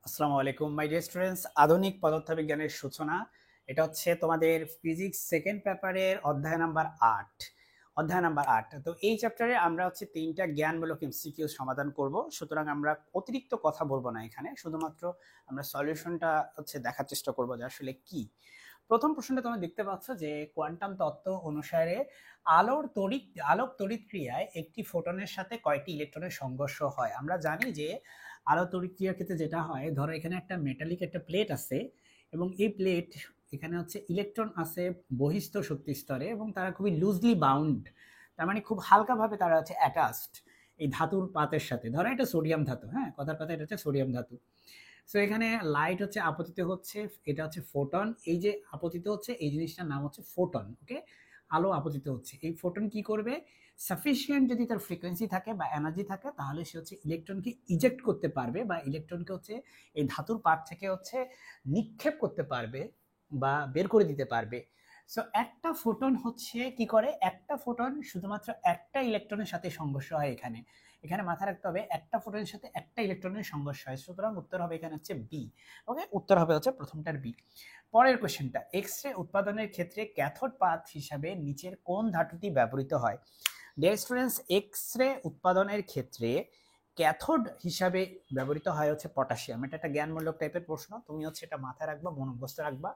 আসসালামু আলাইকুম my dear students. আধুনিক পদার্থবিজ্ঞানের সূচনা, এটা হচ্ছে তোমাদের ফিজিক্স সেকেন্ড পেপারের অধ্যায় নাম্বার 8। তো এই চ্যাপ্টারে আমরা হচ্ছে তিনটা জ্ঞানমূলক এমসিকিউ সমাধান করব। সুতরাং আমরা অতিরিক্ত কথা বলবো না, এখানে শুধুমাত্র আমরা সলিউশনটা হচ্ছে দেখার চেষ্টা করব যে আসলে কি। প্রথম প্রশ্নটা তোমরা দেখতে পাচ্ছ যে কোয়ান্টাম তত্ত্ব অনুসারে আলোক তড়িৎ ক্রিয়ায় একটি ফোটনের সাথে কয়টি ইলেকট্রনের সংঘর্ষ হয়। আমরা জানি যে আলো তড়িৎ ক্রিয়ার ক্ষেত্রে যেটা হয়, ধরো এখানে একটা মেটালিক একটা প্লেট আছে এবং এই প্লেট এখানে হচ্ছে ইলেকট্রন আছে বহিস্থ শক্তি স্তরে এবং তারা খুবই লুজলি বাউন্ড, তার মানে খুব হালকাভাবে তারা হচ্ছে অ্যাটাচড এই ধাতুর পাতের সাথে। ধরো এটা সোডিয়াম ধাতু, হ্যাঁ কথার কথা এটা হচ্ছে সোডিয়াম ধাতু। সো এখানে লাইট হচ্ছে আপতিত হচ্ছে, এটা হচ্ছে ফোটন। এই যে আপতিত হচ্ছে এই জিনিসটার নাম হচ্ছে ফোটন। ওকে, আলো আপতিত হচ্ছে, এই ফোটন কি করবে, সাফিসিয়েন্ট যদি তার ফ্রিকোয়েন্সি থাকে বা এনার্জি থাকে তাহলে সে হচ্ছে ইলেকট্রনকে ইজেক্ট করতে পারবে বা ইলেকট্রনকে হচ্ছে এই ধাতুর পাত থেকে হচ্ছে নিক্ষেপ করতে পারবে বা বের করে দিতে পারবে। সো একটা ফোটন হচ্ছে কি করে, একটা ফোটন শুধুমাত্র একটা ইলেকট্রনের সাথে সংঘর্ষ হয়। এখানে এখানে মাথায় রাখতে হবে একটা ফোটনের সাথে একটা ইলেকট্রনের সংঘর্ষ হয়, সুতরাং উত্তর হবে এখানে হচ্ছে বি। ওকে, উত্তর হবে হচ্ছে প্রথমটার বি। পরের কোশ্চেনটা, এক্স রে উৎপাদনের ক্ষেত্রে ক্যাথোড পাথ হিসাবে নিচের কোন ধাতুটি ব্যবহৃত হয়। ডিয়ার স্টুডেন্টস, এক্স রে উৎপাদনের ক্ষেত্রে ক্যাথোড হিসাবে ব্যবহৃত হয় হচ্ছে পটাশিয়াম। এটা একটা জ্ঞানমূলক টাইপের প্রশ্ন, তুমি হচ্ছে এটা মাথায় রাখবা, মনস্থ রাখবা।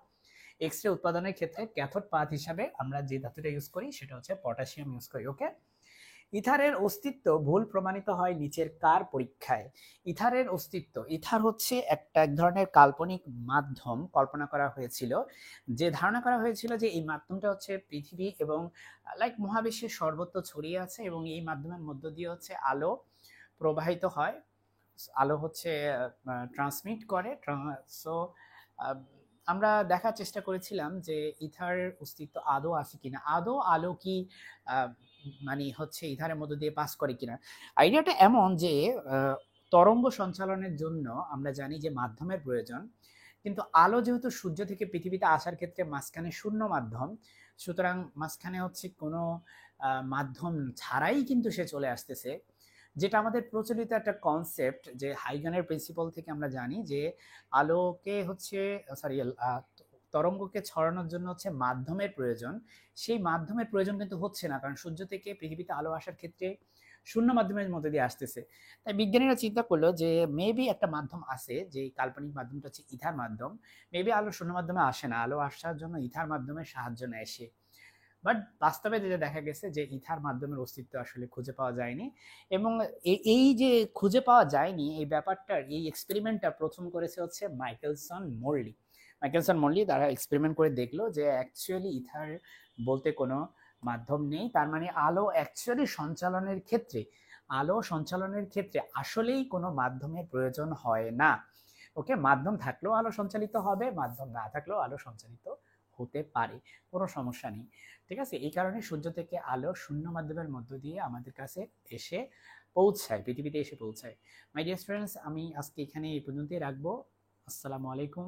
এক্স রে উৎপাদনের ক্ষেত্রে ক্যাথোড পাথ হিসাবে আমরা যে ধাতুটা ইউজ করি সেটা হচ্ছে পটাশিয়াম ইউজ করি। ওকে, ইথারের অস্তিত্ব ভুল প্রমাণিত হয় নিচের কার পরীক্ষায়। ইথারের অস্তিত্ব, ইথার হচ্ছে এক ধরনের কাল্পনিক মাধ্যম কল্পনা করা হয়েছিল, যে ধারণা করা হয়েছিল যে এই মাধ্যমটা হচ্ছে পৃথিবী এবং লাইক মহাবিশ্বের সর্বত্র ছড়িয়ে আছে এবং এই মাধ্যমের মধ্য দিয়ে হচ্ছে আলো প্রবাহিত হয়, আলো হচ্ছে ট্রান্সমিট করে। সো আমরা দেখার চেষ্টা করেছিলাম যে ইথারের অস্তিত্ব আদৌ আছে কিনা, আদৌ আলো কি মানে হচ্ছে ইথারের মধ্য দিয়ে পাস করে কিনা। আইডিয়াটা এমন যে তরঙ্গ সঞ্চালনের জন্য আমরা জানি যে মাধ্যমের প্রয়োজন, কিন্তু আলো যেহেতু সূর্য থেকে পৃথিবীতে আসার ক্ষেত্রে মাঝখানে শূন্য মাধ্যম, সুতরাং মাঝখানে হচ্ছে কোনো মাধ্যম ছাড়াই কিন্তু সে চলে আসতেছে। যেটা আমাদের প্রচলিত একটা কনসেপ্ট, যে হাইগেনের প্রিন্সিপাল থেকে আমরা জানি যে আলোকে হচ্ছে সরি তরঙ্গকে ছড়ানোর জন্য হচ্ছে মাধ্যমের প্রয়োজন। সেই মাধ্যমের প্রয়োজন কিন্তু হচ্ছে না, কারণ সূর্য থেকে পৃথিবীতে আলো আসার ক্ষেত্রে শূন্য মাধ্যমের মধ্যে দিয়ে আসতেছে। তাই বিজ্ঞানীরা চিন্তা করলো যে মেবি একটা মাধ্যম আছে, যে কাল্পনিক মাধ্যমটা হচ্ছে ইথার মাধ্যম। মেবি আলো শূন্য মাধ্যমে আসে না, আলো আসার জন্য ইথার মাধ্যমের সাহায্য নেয় সে। বাট বাস্তবে যেটা দেখা গেছে যে ইথার মাধ্যমের অস্তিত্ব আসলে খুঁজে পাওয়া যায়নি। এবং এই যে খুঁজে পাওয়া যায়নি এই ব্যাপারটার, এই এক্সপেরিমেন্টটা প্রথম করেছে হচ্ছে মাইকেলসন মরলি তারা এক্সপেরিমেন্ট করে দেখলো যে অ্যাকচুয়ালি ইথার বলতে কোনো মাধ্যম নেই। তার মানে আলো সঞ্চালনের ক্ষেত্রে আসলেই কোনো মাধ্যমের প্রয়োজন হয় না। ওকে, মাধ্যম থাকলেও আলো সঞ্চালিত হবে, মাধ্যম না থাকলেও আলো সঞ্চালিত হতে পারে, কোনো সমস্যা নেই। ঠিক আছে, এই কারণে সূর্য থেকে আলো শূন্য মাধ্যমের মধ্য দিয়ে আমাদের কাছে এসে পৌঁছায়, পৃথিবীতে এসে পৌঁছায়। মাই ডিয়ার স্টুডেন্টস, আমি আজকে এখানে এই পর্যন্তই রাখবো। আসসালামু আলাইকুম।